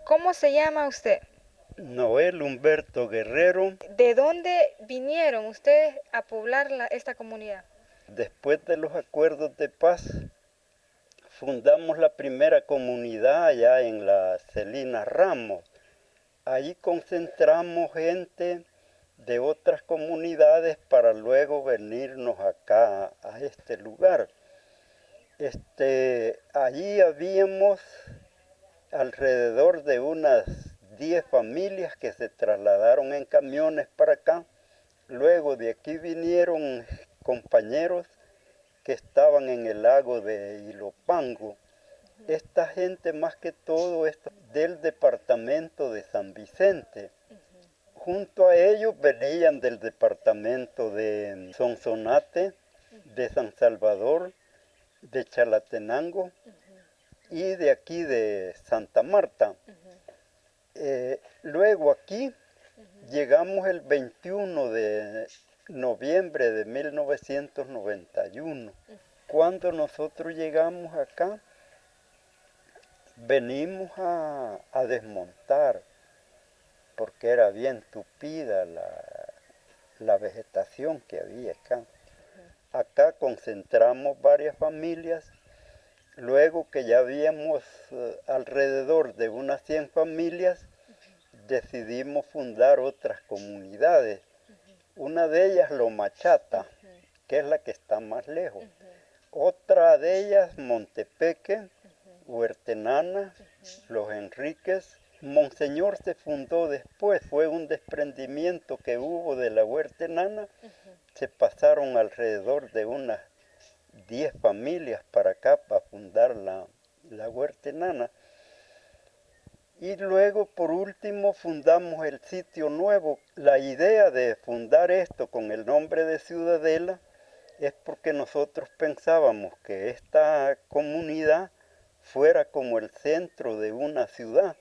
¿Cómo se llama usted? Noel Humberto Guerrero. ¿De dónde vinieron ustedes a poblar esta comunidad? Después de los acuerdos de paz, fundamos la primera comunidad allá en la Celina Ramos. Allí concentramos gente de otras comunidades para luego venirnos acá a este lugar. Allí habíamos alrededor de unas 10 familias que se trasladaron en camiones para acá. Luego de aquí vinieron compañeros que estaban en el lago de Ilopango. Esta gente más que todo es del departamento de San Vicente. Junto a ellos venían del departamento de Sonsonate, de San Salvador, de Chalatenango y de aquí de Santa Marta. Luego aquí llegamos el 21 de noviembre de 1991. Cuando nosotros llegamos acá, venimos a desmontar, porque era bien tupida la vegetación que había acá. Acá concentramos varias familias. Luego que ya habíamos alrededor de unas 100 familias, decidimos fundar otras comunidades. Una de ellas, Lomachata, que es la que está más lejos. Otra de ellas, Montepeque, Huertenana, Los Enríquez. Monseñor se fundó después, fue un desprendimiento que hubo de la Huertenana. Se pasaron alrededor de unas 10 familias para acá para fundar la Huertenana. Y luego, por último, fundamos el sitio nuevo. La idea de fundar esto con el nombre de Ciudadela es porque nosotros pensábamos que esta comunidad fuera como el centro de una ciudad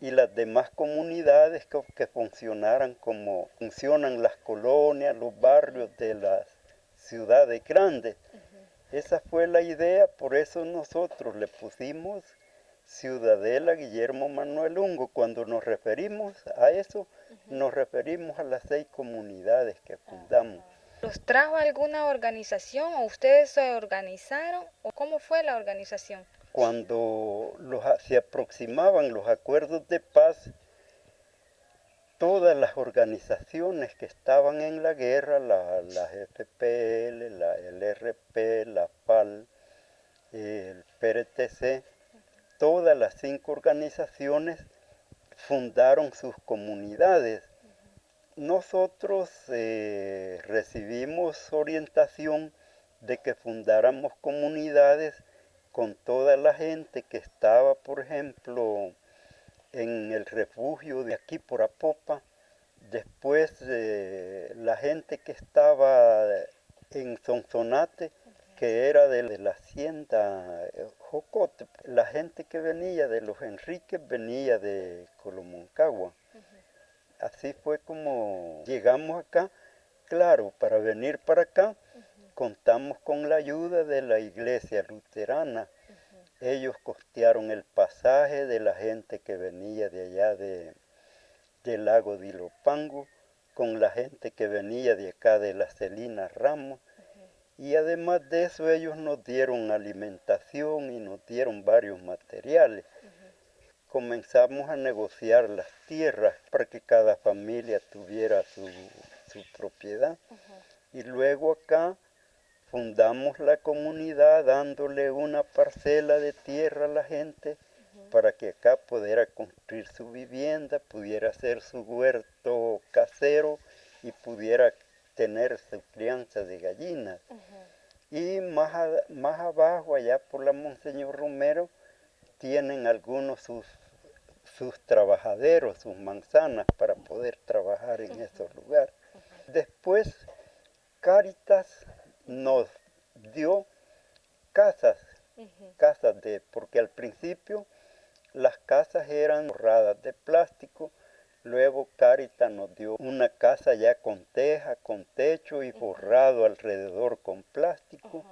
y las demás comunidades que funcionaran como funcionan las colonias, los barrios de las ciudades grandes. Esa fue la idea, por eso nosotros le pusimos Ciudadela Guillermo Manuel Ungo. Cuando nos referimos a eso, nos referimos a las 6 comunidades que fundamos. ¿Los trajo alguna organización o ustedes se organizaron o cómo fue la organización? Cuando se aproximaban los acuerdos de paz, todas las organizaciones que estaban en la guerra, las FPL, el RP, la FAL, el PRTC, todas las 5 organizaciones fundaron sus comunidades. Nosotros recibimos orientación de que fundáramos comunidades con toda la gente que estaba, por ejemplo, en el refugio de aquí por Apopa. Después la gente que estaba en Sonsonate, que era de la hacienda Jocote. La gente que venía de los Enríquez venía de Colomoncagua. Así fue como llegamos acá. Claro, para venir para acá contamos con la ayuda de la iglesia luterana. Ellos costearon el pasaje de la gente que venía de allá del lago de Ilopango, con la gente que venía de acá de la Celina Ramos. Y además de eso ellos nos dieron alimentación y nos dieron varios materiales. Comenzamos a negociar las tierras para que cada familia tuviera su propiedad. Y luego acá fundamos la comunidad dándole una parcela de tierra a la gente para que acá pudiera construir su vivienda, pudiera hacer su huerto casero y pudiera tener su crianza de gallinas. Y más abajo, allá por la Monseñor Romero, tienen algunos sus trabajaderos, sus manzanas para poder trabajar en esos lugares. Después, Cáritas nos dio casas, porque al principio las casas eran forradas de plástico. Luego Cáritas nos dio una casa ya con teja, con techo y forrado alrededor con plástico.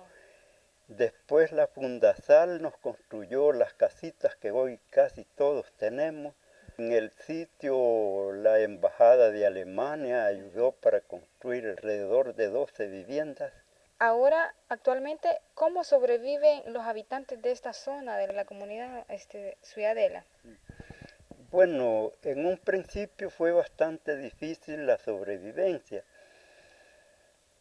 Después la Fundasal nos construyó las casitas que hoy casi todos tenemos. En el sitio la embajada de Alemania ayudó para construir alrededor de 12 viviendas. Ahora, actualmente, ¿cómo sobreviven los habitantes de esta zona de la comunidad Ciudadela? Bueno, en un principio fue bastante difícil la sobrevivencia.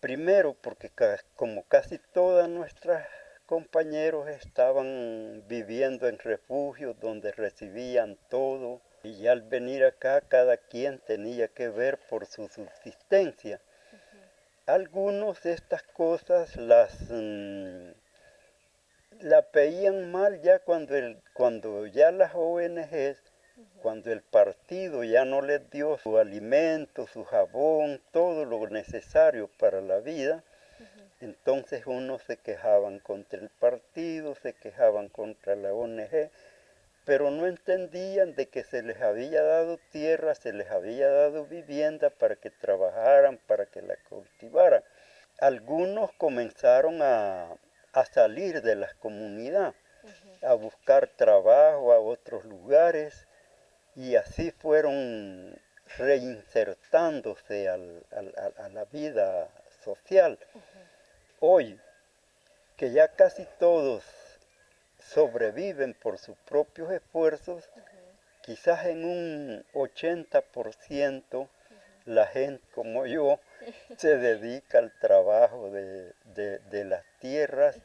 Primero porque como casi todas nuestras compañeros estaban viviendo en refugios donde recibían todo y ya al venir acá cada quien tenía que ver por su subsistencia. Algunos de estas cosas la veían mal ya cuando ya las ONGs, cuando el partido ya no les dio su alimento, su jabón, todo lo necesario para la vida, entonces unos se quejaban contra el partido, se quejaban contra la ONG, pero no entendían de que se les había dado tierra, se les había dado vivienda para que trabajaran, para que la cultivaran. Algunos comenzaron a salir de la comunidad, a buscar trabajo a otros lugares y así fueron reinsertándose a la vida social. Hoy, que ya casi todos sobreviven por sus propios esfuerzos, quizás en un 80% la gente como yo se dedica al trabajo de las tierras,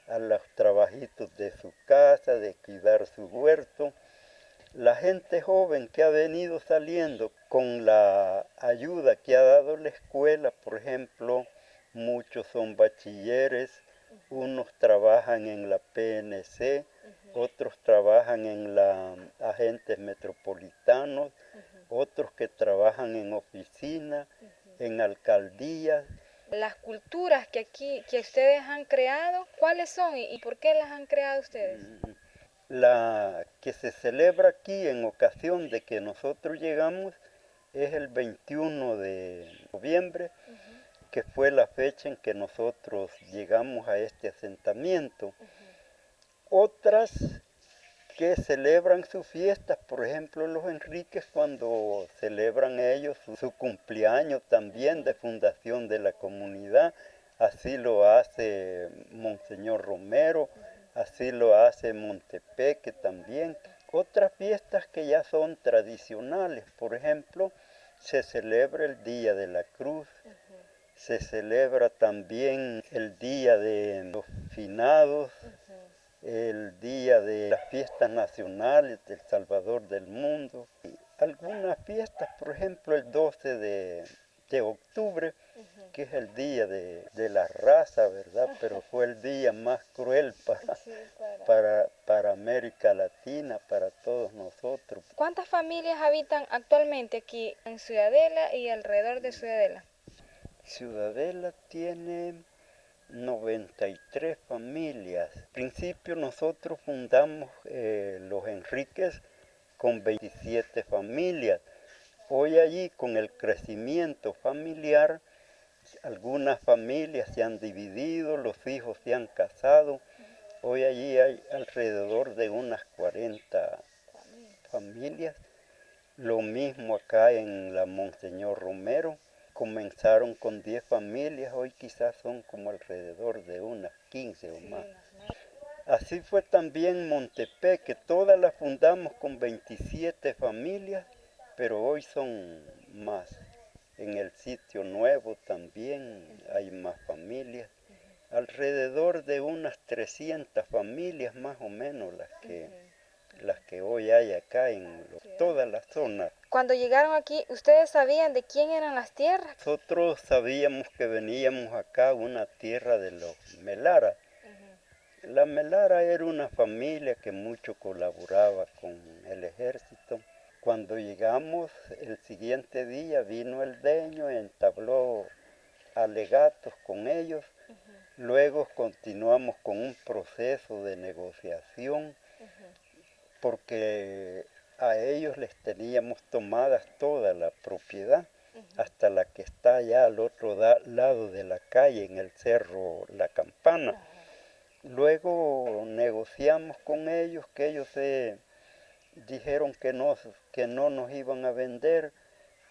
a los trabajitos de su casa, de cuidar su huerto. La gente joven que ha venido saliendo con la ayuda que ha dado la escuela, por ejemplo, muchos son bachilleres, unos trabajan en la PNC, otros trabajan en los agentes metropolitanos, otros que trabajan en oficinas, en alcaldías. Las culturas que ustedes han creado, ¿cuáles son y por qué las han creado ustedes? La que se celebra aquí en ocasión de que nosotros llegamos es el 21 de noviembre, que fue la fecha en que nosotros llegamos a este asentamiento. Otras que celebran sus fiestas, por ejemplo los Enríquez cuando celebran ellos su cumpleaños también de fundación de la comunidad, así lo hace Monseñor Romero, así lo hace Montepeque también. Otras fiestas que ya son tradicionales, por ejemplo, se celebra el Día de la Cruz, se celebra también el Día de los Finados, el día de las fiestas nacionales del Salvador del mundo. Y algunas fiestas, por ejemplo, el 12 de octubre, que es el día de la raza, ¿verdad? Pero fue el día más cruel para América Latina, para todos nosotros. ¿Cuántas familias habitan actualmente aquí en Ciudadela y alrededor de Ciudadela? Ciudadela tiene 93 familias. Al principio nosotros fundamos los Enríquez con 27 familias. Hoy allí con el crecimiento familiar, algunas familias se han dividido, los hijos se han casado. Hoy allí hay alrededor de unas 40 familias. Lo mismo acá en la Monseñor Romero. Comenzaron con 10 familias, hoy quizás son como alrededor de unas 15 o más. Así fue también Montepeque, que todas las fundamos con 27 familias, pero hoy son más. En el sitio nuevo también hay más familias. Alrededor de unas 300 familias más o menos las que hoy hay acá en toda la zona. Cuando llegaron aquí, ¿ustedes sabían de quién eran las tierras? Nosotros sabíamos que veníamos acá a una tierra de los Melara. La Melara era una familia que mucho colaboraba con el ejército. Cuando llegamos, el siguiente día vino el dueño, entabló alegatos con ellos. Luego continuamos con un proceso de negociación porque a ellos les teníamos tomadas toda la propiedad, hasta la que está allá al otro lado de la calle, en el cerro La Campana. Luego negociamos con ellos que ellos se dijeron que no nos iban a vender,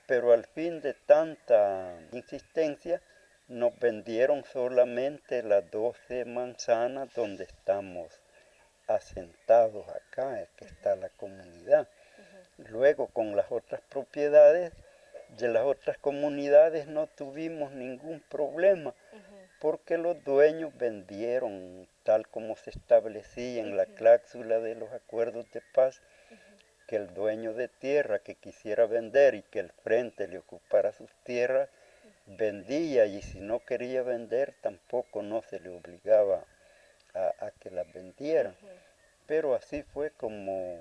pero al fin de tanta insistencia nos vendieron solamente las 12 manzanas donde estamos asentados acá, que está la comunidad. Luego con las otras propiedades de las otras comunidades no tuvimos ningún problema, porque los dueños vendieron tal como se establecía en la cláusula de los acuerdos de paz, que el dueño de tierra que quisiera vender y que el frente le ocupara sus tierras, vendía, y si no quería vender tampoco no se le obligaba a que las vendiera. Pero así fue como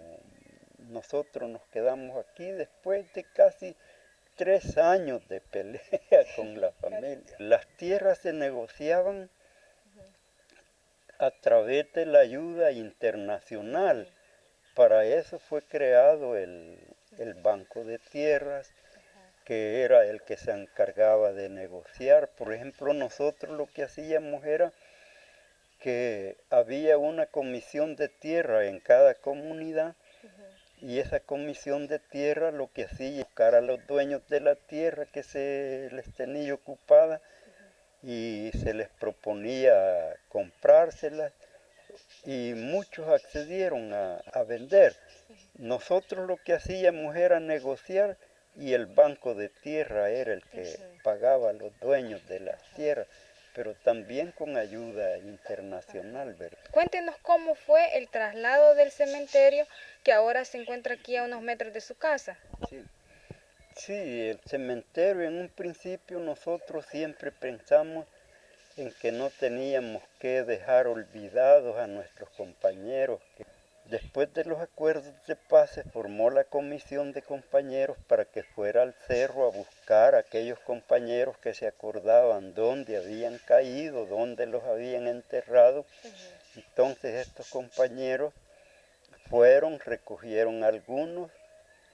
nosotros nos quedamos aquí después de casi 3 años de pelea con la familia. Las tierras se negociaban a través de la ayuda internacional. Para eso fue creado el Banco de Tierras, que era el que se encargaba de negociar. Por ejemplo, nosotros lo que hacíamos era que había una comisión de tierra en cada comunidad, y esa comisión de tierra lo que hacía era buscar a los dueños de la tierra que se les tenía ocupada y se les proponía comprárselas, y muchos accedieron a vender. Nosotros lo que hacíamos era negociar, y el banco de tierra era el que pagaba a los dueños de las tierras, pero también con ayuda internacional, ¿verdad? Cuéntenos cómo fue el traslado del cementerio que ahora se encuentra aquí a unos metros de su casa. Sí. Sí, el cementerio en un principio nosotros siempre pensamos en que no teníamos que dejar olvidados a nuestros compañeros. Después de los acuerdos de paz se formó la comisión de compañeros para que fuera al cerro a buscar a aquellos compañeros que se acordaban dónde habían caído, dónde los habían enterrado. Entonces estos compañeros fueron, recogieron algunos,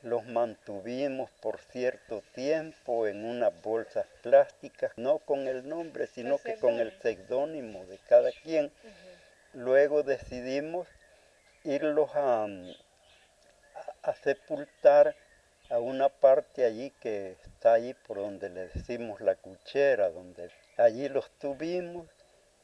los mantuvimos por cierto tiempo en unas bolsas plásticas, no con el nombre, sino que con el seudónimo de cada quien. Luego decidimos irlos a sepultar a una parte allí que está allí por donde le decimos la cuchera, donde allí los tuvimos.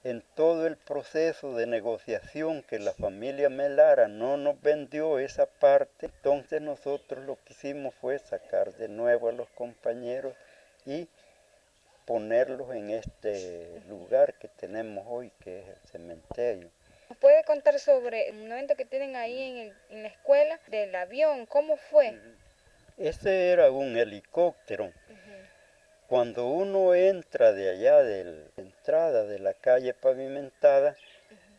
En todo el proceso de negociación que la familia Melara no nos vendió esa parte, entonces nosotros lo que hicimos fue sacar de nuevo a los compañeros y ponerlos en este lugar que tenemos hoy, que es el cementerio. ¿Nos puede contar sobre el momento que tienen ahí en la escuela del avión? ¿Cómo fue? Ese era un helicóptero. Cuando uno entra de allá de la entrada de la calle pavimentada,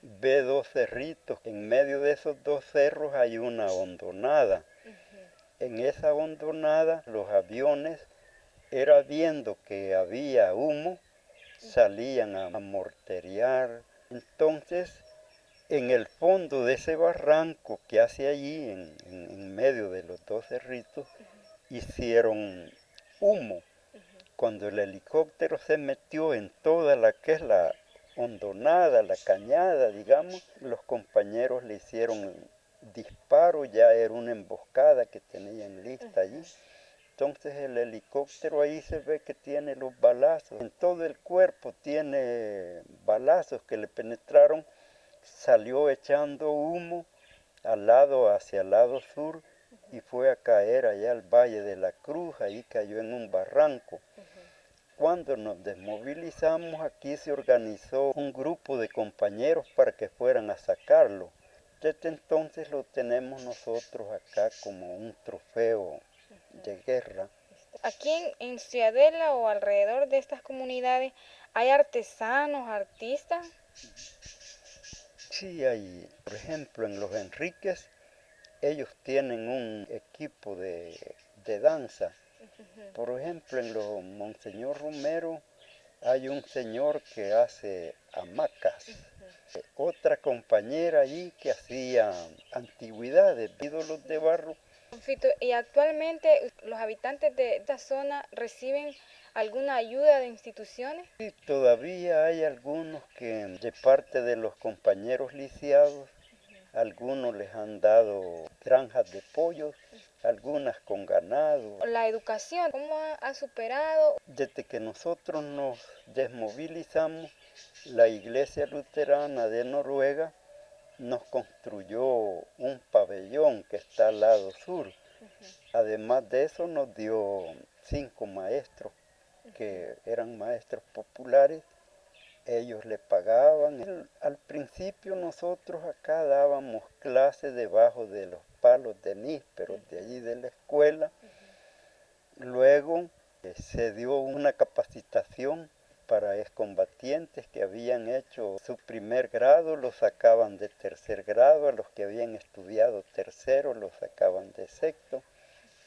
ve 2 cerritos. En medio de esos 2 cerros hay una hondonada. En esa hondonada los aviones, era viendo que había humo, salían a morterear. Entonces, en el fondo de ese barranco que hace allí, en medio de los 2 cerritos, hicieron humo. Cuando el helicóptero se metió en toda la que es la hondonada, la cañada, digamos, los compañeros le hicieron disparos, ya era una emboscada que tenían lista allí. Entonces el helicóptero ahí se ve que tiene los balazos, en todo el cuerpo tiene balazos que le penetraron, salió echando humo hacia el lado sur, y fue a caer allá al Valle de la Cruz, ahí cayó en un barranco. Cuando nos desmovilizamos, aquí se organizó un grupo de compañeros para que fueran a sacarlo. Desde entonces lo tenemos nosotros acá como un trofeo de guerra. Aquí en Ciudadela o alrededor de estas comunidades, ¿hay artesanos, artistas? Sí, hay, por ejemplo, en los Enríquez, ellos tienen un equipo de danza. Por ejemplo, en los Monseñor Romero hay un señor que hace hamacas. Otra compañera allí que hacía antigüedades, ídolos de barro. Fito, ¿y actualmente los habitantes de esta zona reciben alguna ayuda de instituciones? Sí, todavía hay algunos que de parte de los compañeros lisiados, algunos les han dado granjas de pollos, algunas con ganado. La educación, ¿cómo ha superado? Desde que nosotros nos desmovilizamos, la Iglesia Luterana de Noruega nos construyó un pabellón que está al lado sur. Además de eso nos dio 5 maestros que eran maestros populares. Ellos le pagaban. Al principio nosotros acá dábamos clases debajo de los palos de nísperos de allí de la escuela. Luego se dio una capacitación para excombatientes que habían hecho su primer grado, los sacaban de tercer grado, a los que habían estudiado tercero los sacaban de sexto,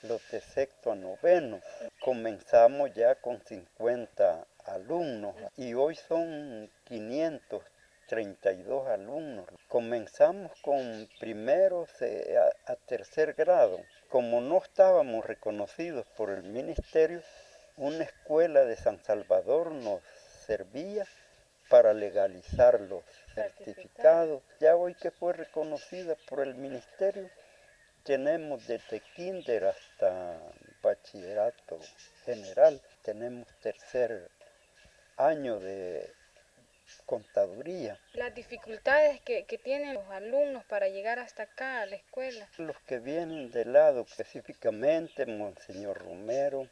los de sexto a noveno. Comenzamos ya con 50 alumnos y hoy son 532 alumnos. Comenzamos con primeros a tercer grado. Como no estábamos reconocidos por el ministerio, una escuela de San Salvador nos servía para legalizar los certificados. Ya hoy que fue reconocida por el ministerio, tenemos desde kinder hasta bachillerato general. Tenemos tercer año de contaduría. Las dificultades que tienen los alumnos para llegar hasta acá a la escuela. Los que vienen del lado, específicamente Monseñor Romero,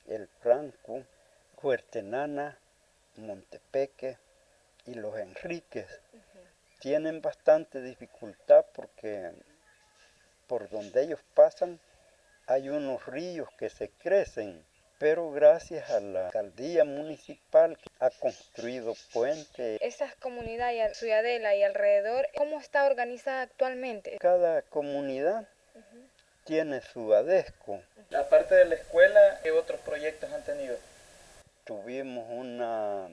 El Franco, Huertenana, Montepeque y los Enríquez, tienen bastante dificultad porque por donde ellos pasan hay unos ríos que se crecen, pero gracias a la alcaldía municipal que ha construido puentes. Estas comunidades, Ciudadela y alrededor, ¿cómo está organizada actualmente? Cada comunidad tiene su ADESCO. Aparte de la escuela, ¿qué otros proyectos han tenido? Tuvimos una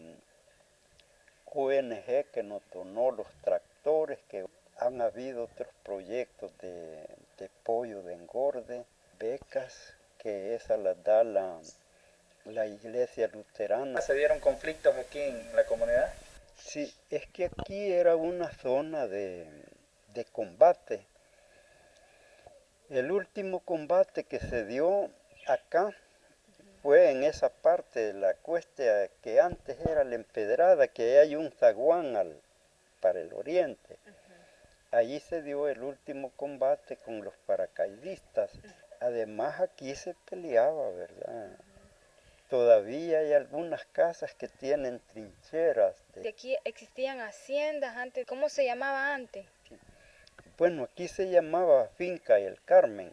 ONG que nos donó los tractores, que han habido otros proyectos de pollo de engorde, becas, que esas las da la Iglesia Luterana. ¿Se dieron conflictos aquí en la comunidad? Sí, es que aquí era una zona de combate. El último combate que se dio acá fue en esa parte de la cuesta que antes era la empedrada, que hay un zaguán para el oriente. Allí se dio el último combate con los paracaidistas. Además aquí se peleaba, ¿verdad? Todavía hay algunas casas que tienen trincheras. De aquí existían haciendas antes. ¿Cómo se llamaba antes? Bueno, aquí se llamaba Finca El Carmen.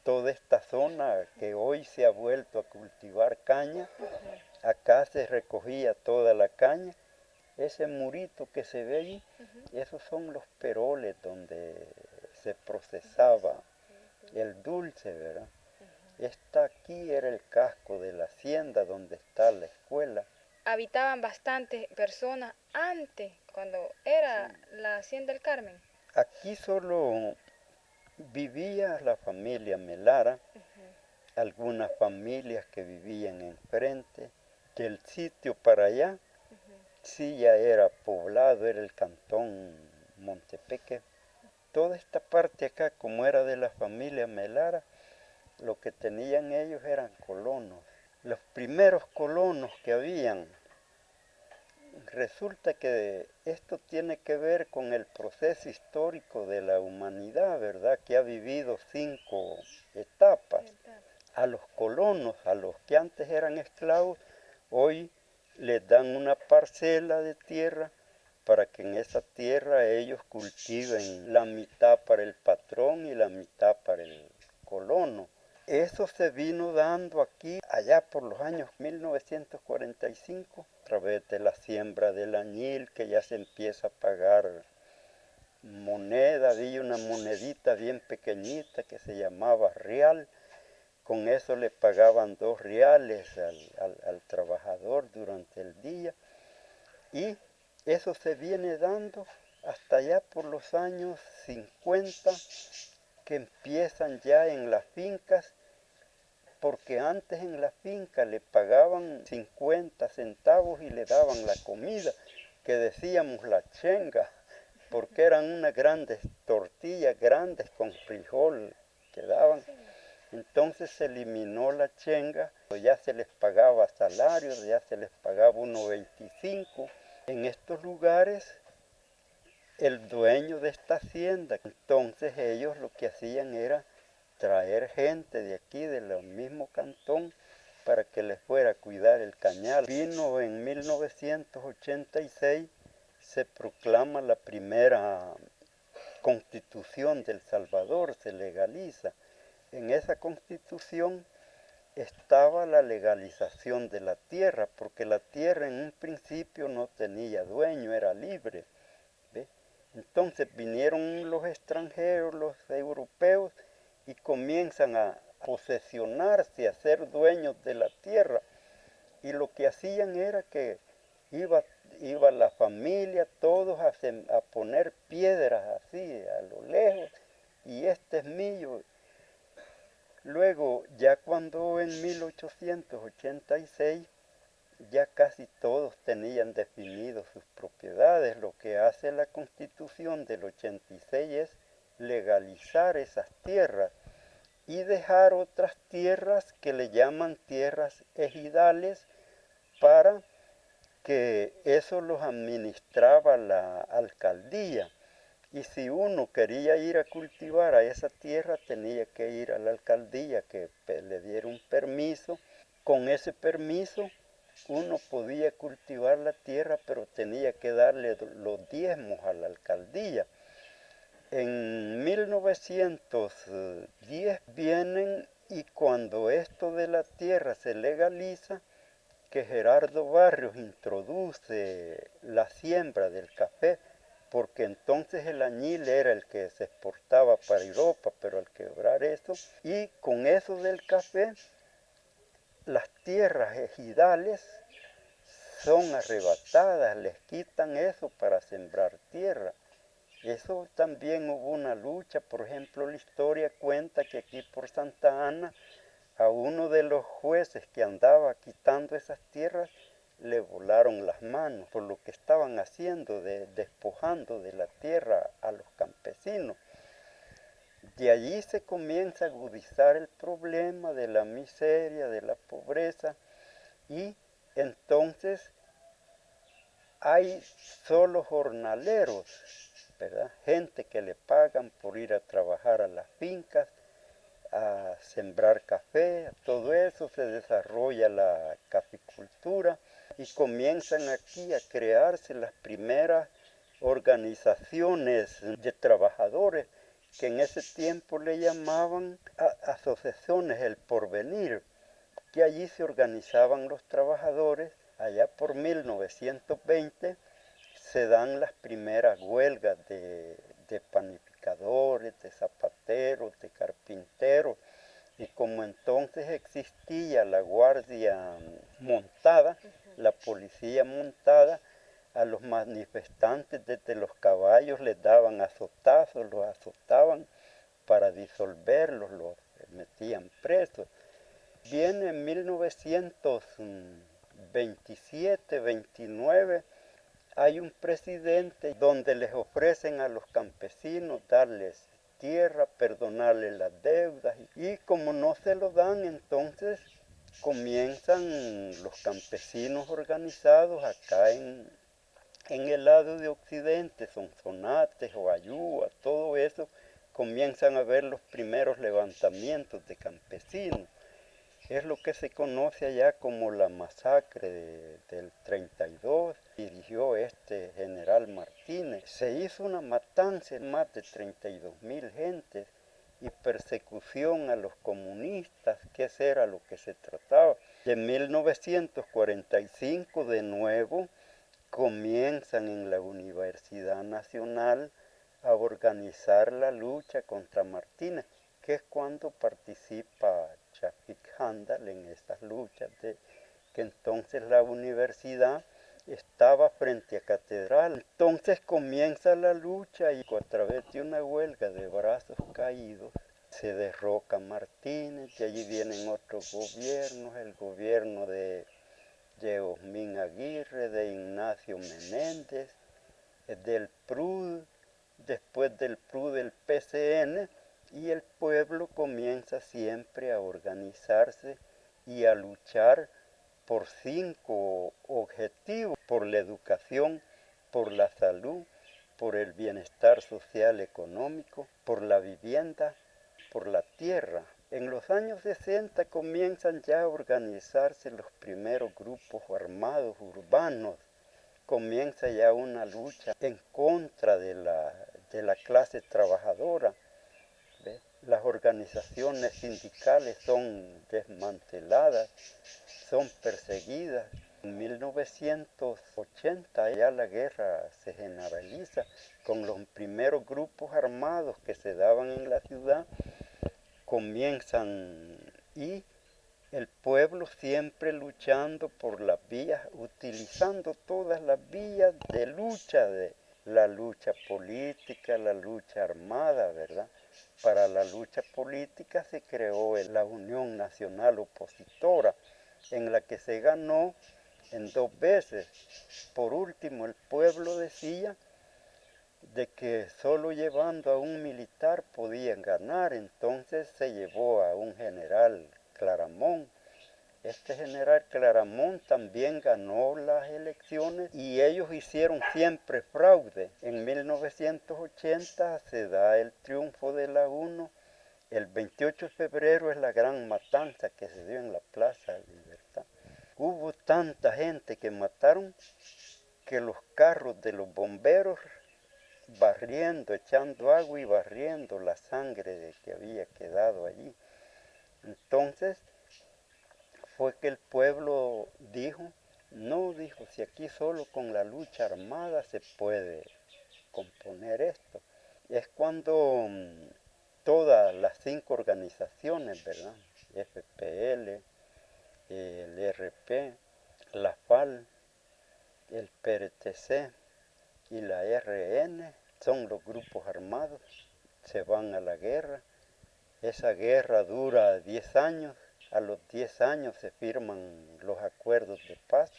Toda esta zona que hoy se ha vuelto a cultivar caña, acá se recogía toda la caña. Ese murito que se ve allí, esos son los peroles donde se procesaba el dulce, ¿verdad? Esta aquí era el casco de la hacienda donde está la escuela. Habitaban bastantes personas antes, cuando era la hacienda del Carmen. Aquí solo vivía la familia Melara, algunas familias que vivían enfrente. Del sitio para allá, sí ya era poblado, era el cantón Montepeque. Toda esta parte acá, como era de la familia Melara, lo que tenían ellos eran colonos. Los primeros colonos que habían, resulta que esto tiene que ver con el proceso histórico de la humanidad, ¿verdad? Que ha vivido 5 etapas. A los colonos, a los que antes eran esclavos, hoy les dan una parcela de tierra para que en esa tierra ellos cultiven la mitad para el patrón y la mitad para el colono. Eso se vino dando aquí allá por los años 1945, a través de la siembra del añil, que ya se empieza a pagar moneda. Había una monedita bien pequeñita que se llamaba real. Con eso le pagaban 2 reales al trabajador durante el día. Y eso se viene dando hasta allá por los años 50, que empiezan ya en las fincas, porque antes en la finca le pagaban 50 centavos y le daban la comida, que decíamos la chenga. porque eran unas grandes tortillas, grandes con frijol que daban. Sí. Entonces se eliminó la chenga, ya se les pagaba salarios, ya se les pagaba 1.25. En estos lugares, el dueño de esta hacienda, entonces ellos lo que hacían era traer gente de aquí, del mismo cantón, para que les fuera a cuidar el cañal. Vino en 1986, se proclama la primera constitución del Salvador, se legaliza. En esa constitución estaba la legalización de la tierra, porque la tierra en un principio no tenía dueño, era libre. ¿Ve? Entonces vinieron los extranjeros, los europeos, y comienzan a posesionarse, a ser dueños de la tierra. Y lo que hacían era que iba la familia, todos a poner piedras así, a lo lejos, y este es mío. Luego, ya cuando en 1886, ya casi todos tenían definido sus propiedades. Lo que hace la Constitución del 86 es legalizar esas tierras y dejar otras tierras que le llaman tierras ejidales, para que eso los administraba la alcaldía. Y si uno quería ir a cultivar a esa tierra, tenía que ir a la alcaldía que le diera un permiso. Con ese permiso uno podía cultivar la tierra, pero tenía que darle los diezmos a la alcaldía. En 1910 vienen, y cuando esto de la tierra se legaliza, que Gerardo Barrios introduce la siembra del café, porque entonces el añil era el que se exportaba para Europa, pero al quebrar eso, y con eso del café, las tierras ejidales son arrebatadas, les quitan eso para sembrar tierra. Eso también hubo una lucha. Por ejemplo, la historia cuenta que aquí por Santa Ana, a uno de los jueces que andaba quitando esas tierras, le volaron las manos por lo que estaban haciendo, despojando de la tierra a los campesinos. De allí se comienza a agudizar el problema de la miseria, de la pobreza, y entonces hay solo jornaleros, ¿verdad? Gente que le pagan por ir a trabajar a las fincas, a sembrar café, todo eso. Se desarrolla la caficultura y comienzan aquí a crearse las primeras organizaciones de trabajadores, que en ese tiempo le llamaban asociaciones El Porvenir, que allí se organizaban los trabajadores. Allá por 1920 se dan las primeras huelgas de panificadores, de zapateros, de carpinteros, y como entonces existía la guardia montada, la policía montada, a los manifestantes desde los caballos les daban azotazos, los azotaban para disolverlos, los metían presos. Viene en 1927, 29, hay un presidente donde les ofrecen a los campesinos darles tierra, perdonarles las deudas, y como no se lo dan, entonces comienzan los campesinos organizados acá en el lado de occidente, Sonsonate, Joayúa, todo eso, comienzan a ver los primeros levantamientos de campesinos. Es lo que se conoce allá como la masacre del 32, dirigió este general Martínez. Se hizo una matanza en más de 32.000 gentes y persecución a los comunistas, que eso era lo que se trataba. En 1945 de nuevo comienzan en la Universidad Nacional a organizar la lucha contra Martínez, que es cuando participa Chafik Handal en esas luchas, que entonces la universidad estaba frente a Catedral. Entonces comienza la lucha y a través de una huelga de brazos caídos se derroca Martínez, y allí vienen otros gobiernos, el gobierno de Osmín Aguirre, de Ignacio Menéndez, del PRUD, después del PRU del PCN, y el pueblo comienza siempre a organizarse y a luchar por 5 objetivos: por la educación, por la salud, por el bienestar social económico, por la vivienda, por la tierra. En los años 60 comienzan ya a organizarse los primeros grupos armados urbanos. Comienza ya una lucha en contra de la clase trabajadora. ¿Ve? Las organizaciones sindicales son desmanteladas, son perseguidas. En 1980 ya la guerra se generaliza con los primeros grupos armados que se daban en la ciudad. Comienzan y el pueblo siempre luchando por las vías, utilizando todas las vías de lucha, de la lucha política, la lucha armada, ¿verdad? Para la lucha política se creó la Unión Nacional Opositora, en la que se ganó en 2 veces. Por último, el pueblo decía de que solo llevando a un militar podían ganar, entonces se llevó a un general Claramón. Este general Claramón también ganó las elecciones y ellos hicieron siempre fraude. En 1980 se da el triunfo de la UNO. El 28 de febrero es la gran matanza que se dio en la Plaza de Libertad. Hubo tanta gente que mataron que los carros de los bomberos barriendo, echando agua y barriendo la sangre que había quedado allí. Entonces fue que el pueblo dijo, no, dijo, si aquí solo con la lucha armada se puede componer esto. Es cuando todas las 5 organizaciones, ¿verdad? FPL, el RP, la FAL, el PRTC y la RN, son los grupos armados, se van a la guerra. Esa guerra dura 10 años, a los 10 años se firman los acuerdos de paz.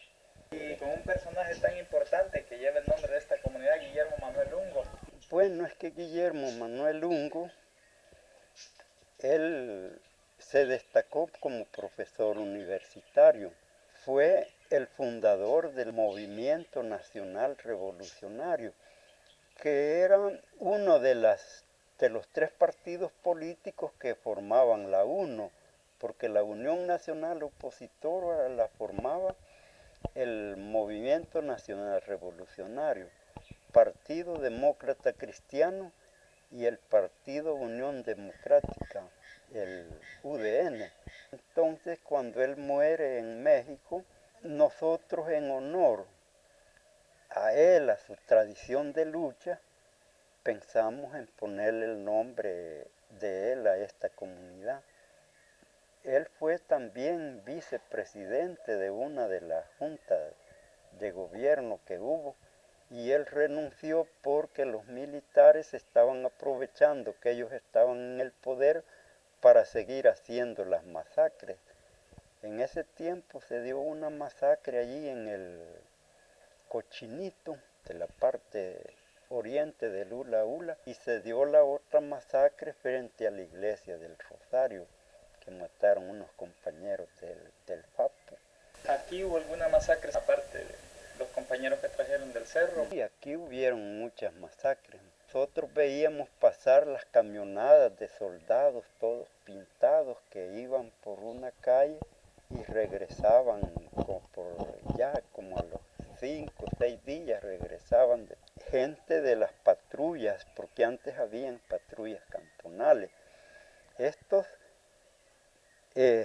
Y con un personaje tan importante que lleva el nombre de esta comunidad, Guillermo Manuel Ungo. Bueno, es que Guillermo Manuel Ungo, él se destacó como profesor universitario. Fue el fundador del Movimiento Nacional Revolucionario, que era uno de los 3 partidos políticos que formaban la UNO, porque la Unión Nacional Opositora la formaba el Movimiento Nacional Revolucionario, Partido Demócrata Cristiano y el Partido Unión Democrática, el UDN. Entonces, cuando él muere en México, nosotros en honor a él, a su tradición de lucha, pensamos en ponerle el nombre de él a esta comunidad. Él fue también vicepresidente de una de las juntas de gobierno que hubo y él renunció porque los militares estaban aprovechando que ellos estaban en el poder para seguir haciendo las masacres. En ese tiempo se dio una masacre allí en el Cochinito, de la parte oriente de Lula Ula, y se dio la otra masacre frente a la iglesia del Rosario, que mataron unos compañeros del FAPU. ¿Aquí hubo alguna masacre aparte de los compañeros que trajeron del cerro? Y aquí hubieron muchas masacres. Nosotros veíamos pasar las camionadas de soldados, todos pintados, que iban por una calle y regresaban como a los 5 o 6 días regresaban gente de las patrullas, porque antes habían patrullas cantonales. Estos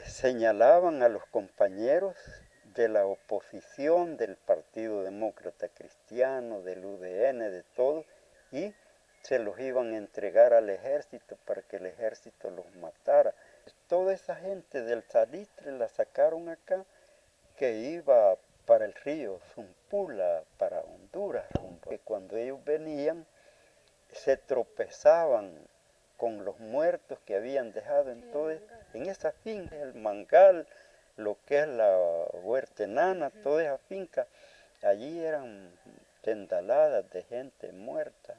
señalaban a los compañeros de la oposición, del Partido Demócrata Cristiano, del UDN, de todo, y se los iban a entregar al ejército para que el ejército los matara. Toda esa gente del Salitre la sacaron acá, que iba para el río Zumpula, para Honduras, que cuando ellos venían se tropezaban con los muertos que habían dejado en esa finca, el Mangal, lo que es la Huerta Enana, toda esa finca, allí eran tendaladas de gente muerta.